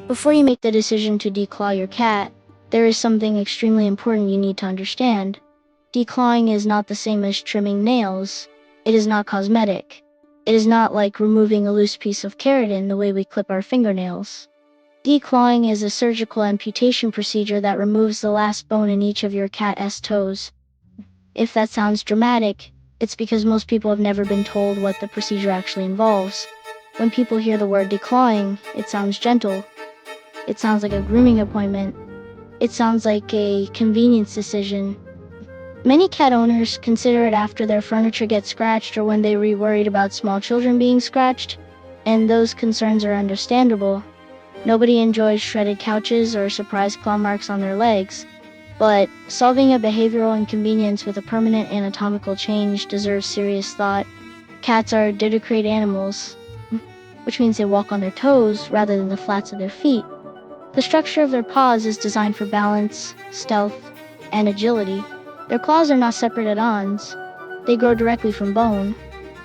Before you make the decision to declaw your cat, there is something extremely important you need to understand. Declawing is not the same as trimming nails. It is not cosmetic. It is not like removing a loose piece of keratin the way we clip our fingernails. Declawing is a surgical amputation procedure that removes the last bone in each of your cat's toes. If that sounds dramatic, it's because most people have never been told what the procedure actually involves. When people hear the word declawing, it sounds gentle. It sounds like a grooming appointment. It sounds like a convenience decision. Many cat owners consider it after their furniture gets scratched or when they are worried about small children being scratched, and those concerns are understandable. Nobody enjoys shredded couches or surprise claw marks on their legs, but solving a behavioral inconvenience with a permanent anatomical change deserves serious thought. Cats are digitigrade animals, which means they walk on their toes rather than the flats of their feet. The structure of their paws is designed for balance, stealth, and agility. Their claws are not separate add-ons. They grow directly from bone.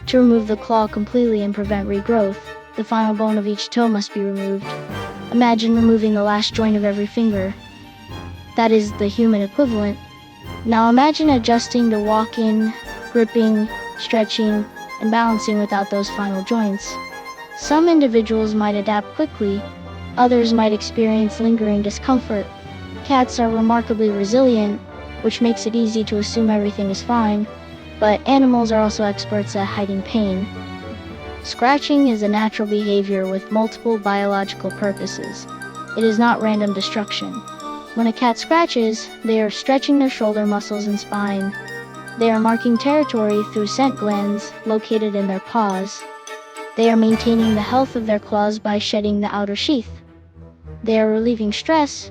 To remove the claw completely and prevent regrowth, the final bone of each toe must be removed. Imagine removing the last joint of every finger. That is the human equivalent. Now imagine adjusting to walking, gripping, stretching, and balancing without those final joints. Some individuals might adapt quickly, others might experience lingering discomfort. Cats are remarkably resilient, which makes it easy to assume everything is fine, but animals are also experts at hiding pain. Scratching is a natural behavior with multiple biological purposes. It is not random destruction. When a cat scratches, they are stretching their shoulder muscles and spine. They are marking territory through scent glands located in their paws. They are maintaining the health of their claws by shedding the outer sheath. They are relieving stress.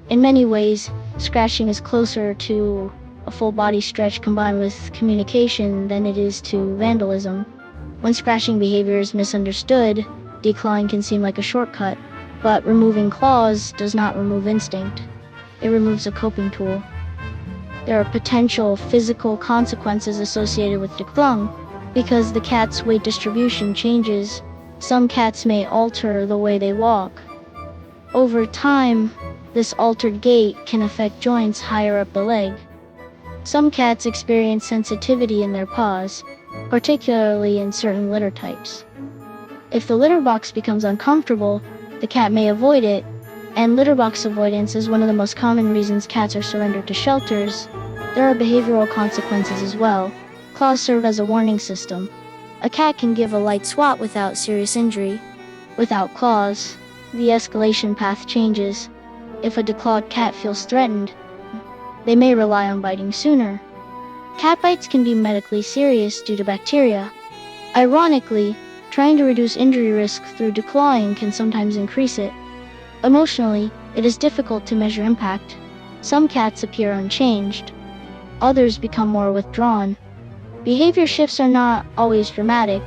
In many ways, scratching is closer to a full body stretch combined with communication than it is to vandalism. When scratching behavior is misunderstood, declawing can seem like a shortcut, but removing claws does not remove instinct. It removes a coping tool. There are potential physical consequences associated with declawing because the cat's weight distribution changes. Some cats may alter the way they walk. Over time, this altered gait can affect joints higher up the leg. Some cats experience sensitivity in their paws, particularly in certain litter types. If the litter box becomes uncomfortable, the cat may avoid it, and litter box avoidance is one of the most common reasons cats are surrendered to shelters. There are behavioral consequences as well. Claws serve as a warning system. A cat can give a light swat without serious injury. Without claws, the escalation path changes. If a declawed cat feels threatened, they may rely on biting sooner. Cat bites can be medically serious due to bacteria. Ironically, trying to reduce injury risk through declawing can sometimes increase it. Emotionally, it is difficult to measure impact. Some cats appear unchanged. Others become more withdrawn. Behavior shifts are not always dramatic.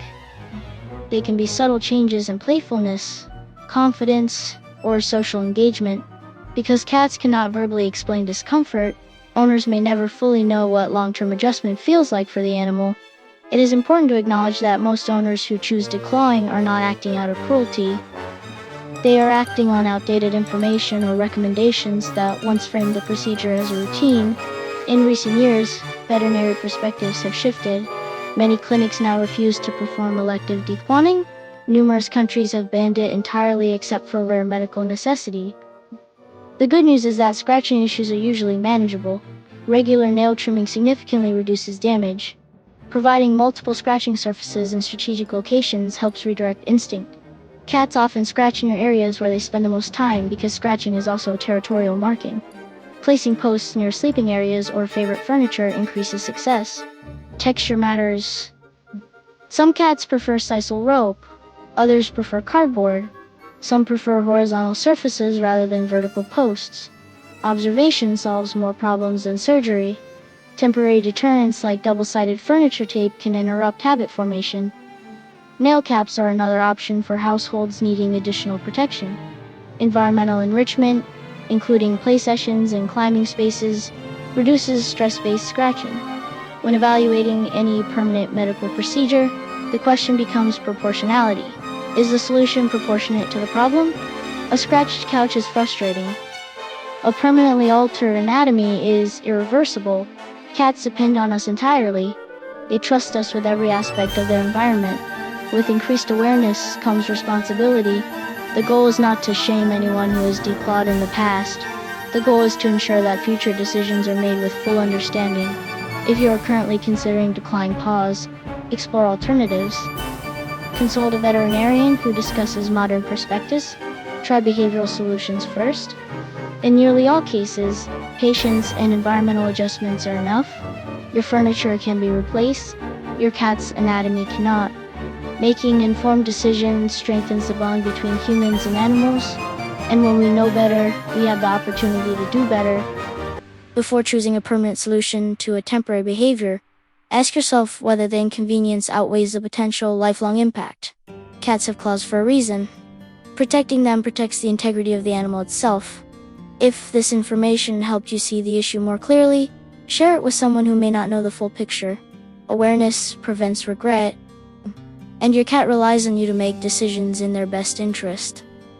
They can be subtle changes in playfulness, confidence, or social engagement. Because cats cannot verbally explain discomfort, owners may never fully know what long-term adjustment feels like for the animal. It is important to acknowledge that most owners who choose declawing are not acting out of cruelty. They are acting on outdated information or recommendations that once framed the procedure as a routine. In recent years, veterinary perspectives have shifted. Many clinics now refuse to perform elective declawing. Numerous countries have banned it entirely except for rare medical necessity. The good news is that scratching issues are usually manageable. Regular nail trimming significantly reduces damage. Providing multiple scratching surfaces in strategic locations helps redirect instinct. Cats often scratch near areas where they spend the most time because scratching is also territorial marking. Placing posts near sleeping areas or favorite furniture increases success. Texture matters. Some cats prefer sisal rope, others prefer cardboard. Some prefer horizontal surfaces rather than vertical posts. Observation solves more problems than surgery. Temporary deterrents like double-sided furniture tape can interrupt habit formation. Nail caps are another option for households needing additional protection. Environmental enrichment, including play sessions and climbing spaces, reduces stress-based scratching. When evaluating any permanent medical procedure, the question becomes proportionality. Is the solution proportionate to the problem? A scratched couch is frustrating. A permanently altered anatomy is irreversible. Cats depend on us entirely. They trust us with every aspect of their environment. With increased awareness comes responsibility. The goal is not to shame anyone who has declawed in the past. The goal is to ensure that future decisions are made with full understanding. If you are currently considering declawing Paws, explore alternatives. Consult a veterinarian who discusses modern perspectives. Try behavioral solutions first. In nearly all cases, patience and environmental adjustments are enough. Your furniture can be replaced. Your cat's anatomy cannot. Making informed decisions strengthens the bond between humans and animals. And when we know better, we have the opportunity to do better. Before choosing a permanent solution to a temporary behavior, ask yourself whether the inconvenience outweighs the potential lifelong impact. Cats have claws for a reason. Protecting them protects the integrity of the animal itself. If this information helped you see the issue more clearly, share it with someone who may not know the full picture. Awareness prevents regret, and your cat relies on you to make decisions in their best interest.